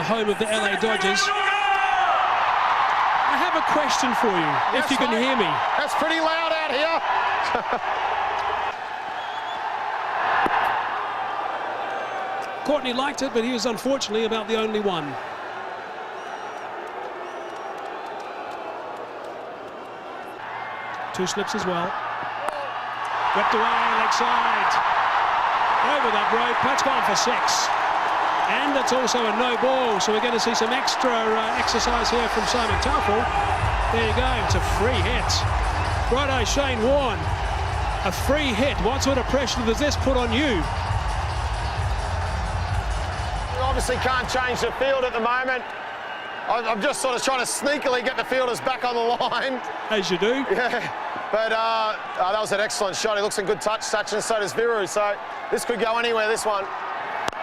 the home of the LA Dodgers. I have a question for you, if you can hear me. That's pretty loud out here. Courtney liked it, but he was unfortunately about the only one. Two slips as well. Whipped away, leg side. Over that rope, that's gone for 6. And it's also a no ball, so we're going to see some extra exercise here from Simon Taufel. There you go, it's a free hit. Righto, Shane Warne. A free hit. What sort of pressure does this put on you? We obviously can't change the field at the moment. I'm just sort of trying to sneakily get the fielders back on the line. As you do. Yeah, but that was an excellent shot. He looks in good touch, Sachin, so does Viru. So this could go anywhere, this one.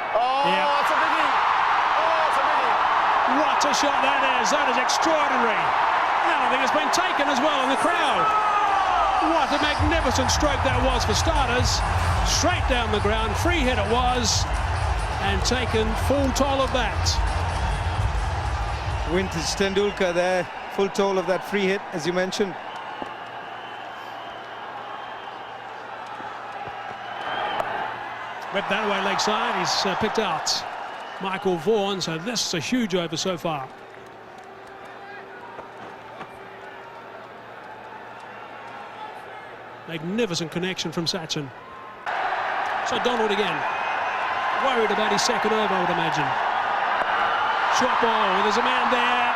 Oh, yeah. It's a biggie. Oh, it's a biggie. What a shot that is. That is extraordinary. And I think it's been taken as well in the crowd. What a magnificent stroke that was for starters. Straight down the ground. Free hit it was. And taken full toll of that. Vintage Tendulkar there, full toll of that free hit, as you mentioned. Whipped that away leg side. He's picked out Michael Vaughan, so this is a huge over so far. Magnificent connection from Sachin. So Donald again. Worried about his second over, I would imagine. Short ball, there's a man there,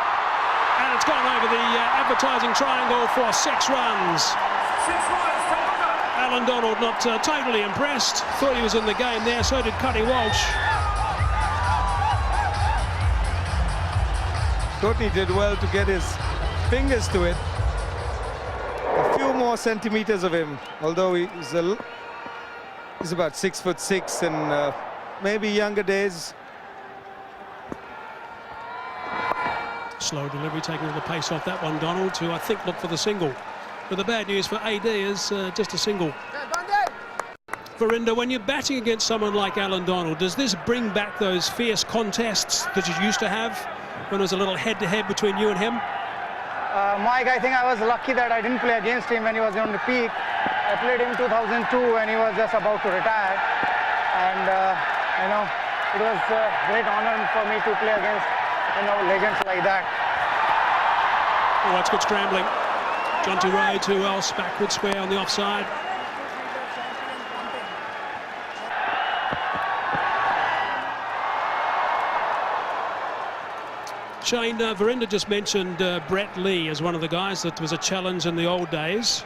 and it's gone over the advertising triangle for 6 runs. Alan Donald not totally impressed, thought he was in the game there, so did Cuddy Walsh. Courtney did well to get his fingers to it. A few more centimeters of him, although he's about 6'6" and maybe younger days. Slow delivery, taking all the pace off that one, Donald, who I think looked for the single. But the bad news for AD is just a single. Verinder, when you're batting against someone like Alan Donald, does this bring back those fierce contests that you used to have when there was a little head-to-head between you and him? Mike, I think I was lucky that I didn't play against him when he was on the peak. I played him in 2002 when he was just about to retire. And, you know, it was a great honor for me to play against, you know, legends like that. Oh, that's good scrambling. Jonty Rhodes, who else? Backward square on the offside. Shane, Verinder just mentioned Brett Lee as one of the guys that was a challenge in the old days.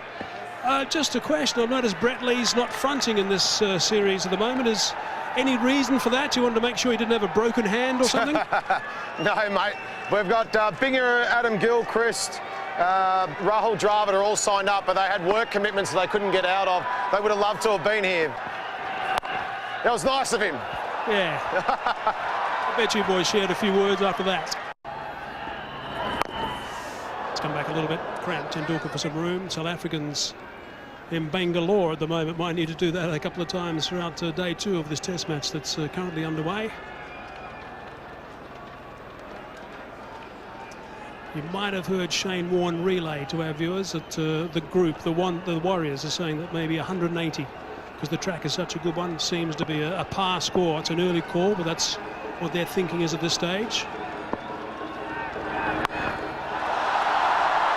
Just a question, I've noticed Brett Lee's not fronting in this series at the moment. Is any reason for that? You wanted to make sure he didn't have a broken hand or something? No, mate. We've got Binger, Adam Gilchrist, Rahul Dravid are all signed up, but they had work commitments that they couldn't get out of. They would have loved to have been here. That was nice of him. Yeah. I bet you boys shared a few words after that. Let's come back a little bit. Cramped Tendulkar for some room. South Africans in Bangalore at the moment might need to do that a couple of times throughout day 2 of this test match that's currently underway. You might have heard Shane Warne relay to our viewers that the group, the Warriors, are saying that maybe 180, because the track is such a good one. Seems to be a par score. It's an early call, but that's what their thinking is at this stage.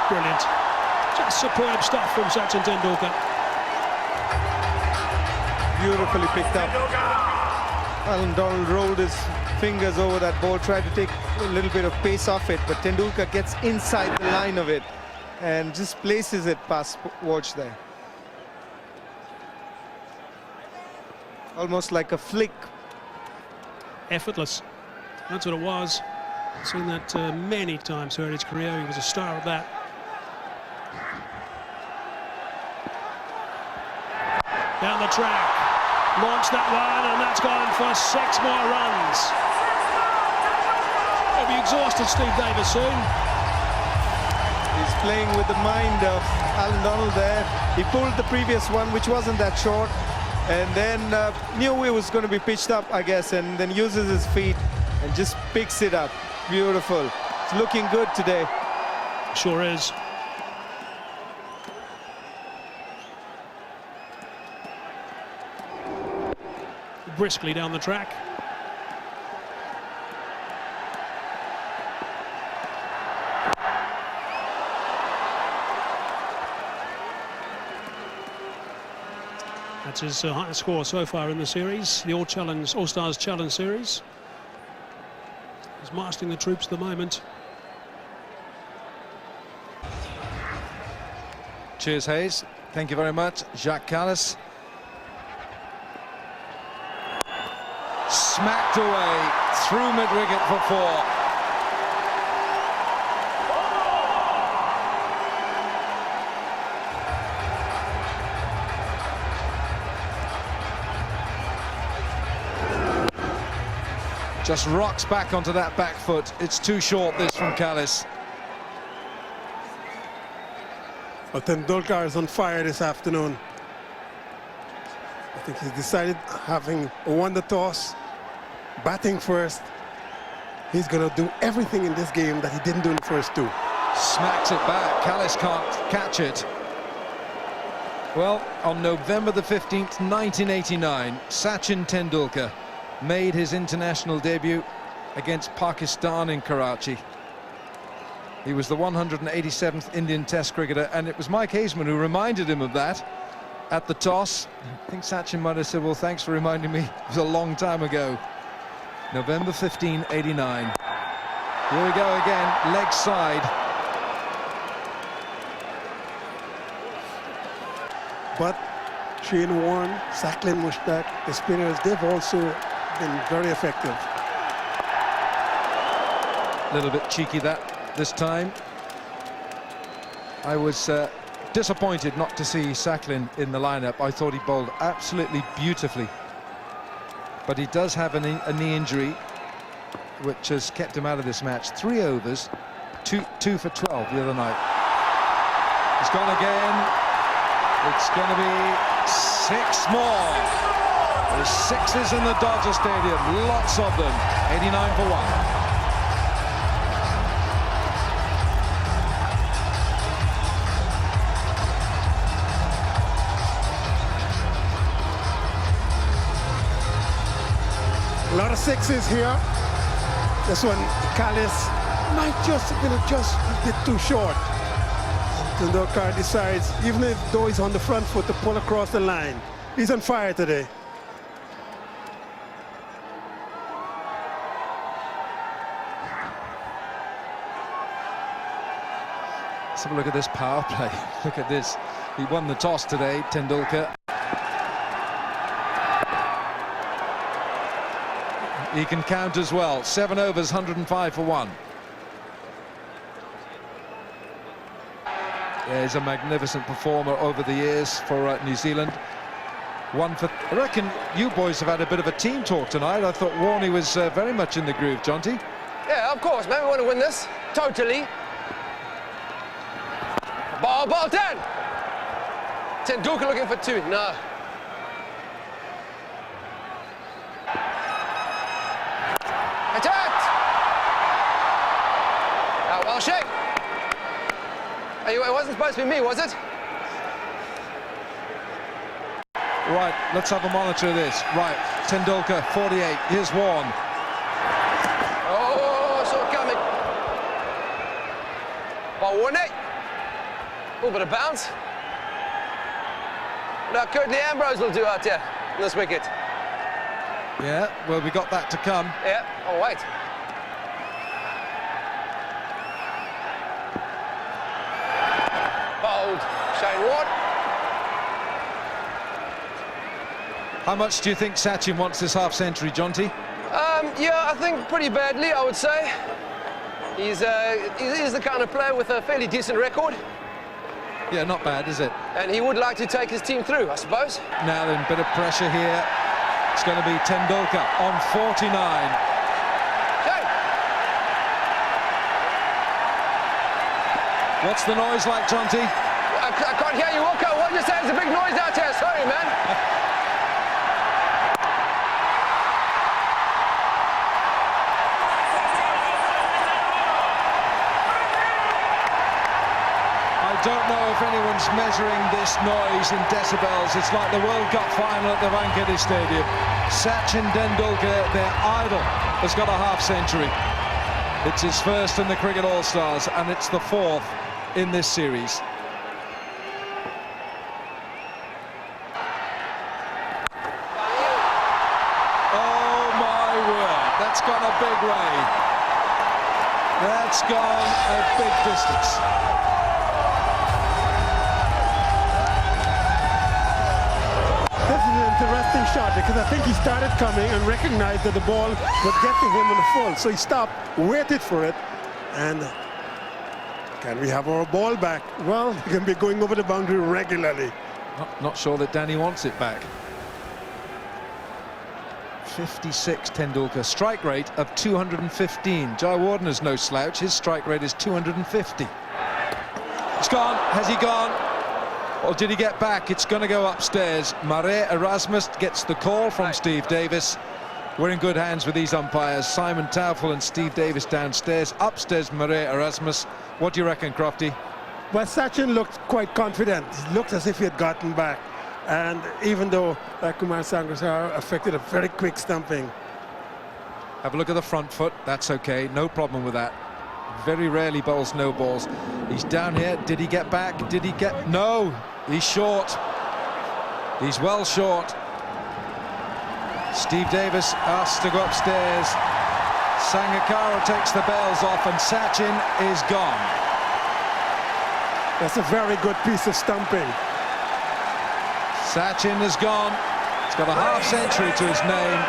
Brilliant. Just superb stuff from Sachin Tendulkar. Beautifully picked up. Alan Donald rolled his fingers over that ball, tried to take a little bit of pace off it, but Tendulkar gets inside the line of it and just places it past Walsh there. Almost like a flick. Effortless. That's what it was. Seen that many times throughout his career. He was a star of that. Down the track. Launched that one, and that's gone for 6 more runs. He'll be exhausted, Steve Davis, soon. He's playing with the mind of Alan Donald there. He pulled the previous one, which wasn't that short, and then knew it was going to be pitched up, I guess, and then uses his feet and just picks it up. Beautiful. It's looking good today. Sure is. Briskly down the track. That's his highest score so far in the series, the All-Stars Challenge Series. He's mastering the troops at the moment. Cheers, Hayes. Thank you very much. Jacques Callis. Smacked away through mid-wicket for 4. Just rocks back onto that back foot. It's too short, this, from Callis. But Tendulkar is on fire this afternoon. I think he's decided, having won the toss, batting first, he's going to do everything in this game that he didn't do in the first 2. Smacks it back. Callis can't catch it. Well, on November the 15th, 1989, Sachin Tendulkar made his international debut against Pakistan in Karachi. He was the 187th Indian Test cricketer, and it was Mike Haseman who reminded him of that at the toss. I think Sachin might have said, well, thanks for reminding me, it was a long time ago. November 15, 89. Here we go again, leg side. But Shane Warne, Sachin Mushtaq, the spinners, they've also been very effective. A little bit cheeky that this time. I was disappointed not to see Sachin in the lineup. I thought he bowled absolutely beautifully, but he does have a knee injury which has kept him out of this match. 3 overs, two for 12 the other night. He's gone again. It's going to be 6 more. There's 6s in the Dodger Stadium, lots of them. 89 for 1. A lot of 6s here. This one, Callis might just have been just a bit too short. Tendulkar decides, even though he's on the front foot, to pull across the line. He's on fire today. Let's have a look at this power play. Look at this. He won the toss today, Tendulkar. He can count as well. 7 overs, 105 for 1. Yeah, he's a magnificent performer over the years for New Zealand. I reckon you boys have had a bit of a team talk tonight. I thought Warney was very much in the groove, Jonty. Yeah, of course, man. We want to win this. Totally. Ball 10. Tendulkar looking for 2. No. Hit it! Well, shake. Hey, it wasn't supposed to be me, was it? Right, let's have a monitor of this. Right, Tendulkar, 48. Here's Warne. Oh, saw it coming. Ball Warney. A little bit of bounce. Now, Curtly Ambrose will do out here on this wicket. Yeah, well, we got that to come. Yeah, oh, wait. Bold, Shane Warne. How much do you think Sachin wants this half-century, Jonty? Yeah, I think pretty badly, I would say. He's the kind of player with a fairly decent record. Yeah, not bad, is it? And he would like to take his team through, I suppose. Now then, bit of pressure here. It's going to be Tendulkar on 49. Shane. What's the noise like, Jonty? I can't hear you, Walker. What did you say? There's a big noise out here. Sorry, man. don't know if anyone's measuring this noise in decibels. It's like the World Cup final at the Wankhede Stadium. Sachin Tendulkar, their idol, has got a half-century. It's his first in the Cricket All-Stars, and it's the fourth in this series. Oh my word, that's gone a big way. That's gone a big distance. This is an interesting shot because I think he started coming and recognized that the ball would get to him on the full. So he stopped, waited for it, and can we have our ball back? Well, he can be going over the boundary regularly. Not sure that Danny wants it back. 56 Tendulkar, strike rate of 215. Jai Warden is no slouch, his strike rate is 250. It's gone, has he gone? Or did he get back? It's going to go upstairs. Mare Erasmus gets the call from Steve Davis. We're in good hands with these umpires, Simon Taufel and Steve Davis downstairs. Upstairs, Mare Erasmus. What do you reckon, Crofty? Well, Sachin looked quite confident. He looked as if he had gotten back. And even though Kumar Sangakkara affected a very quick stumping. Have a look at the front foot. That's okay, no problem with that. Very rarely bowls no balls. He's down here. Did he get back? Did he get... No, he's short. He's well short. Steve Davis asks to go upstairs. Sangakkara takes the bells off and Sachin is gone. That's a very good piece of stumping. Sachin is gone. He's got a half-century to his name.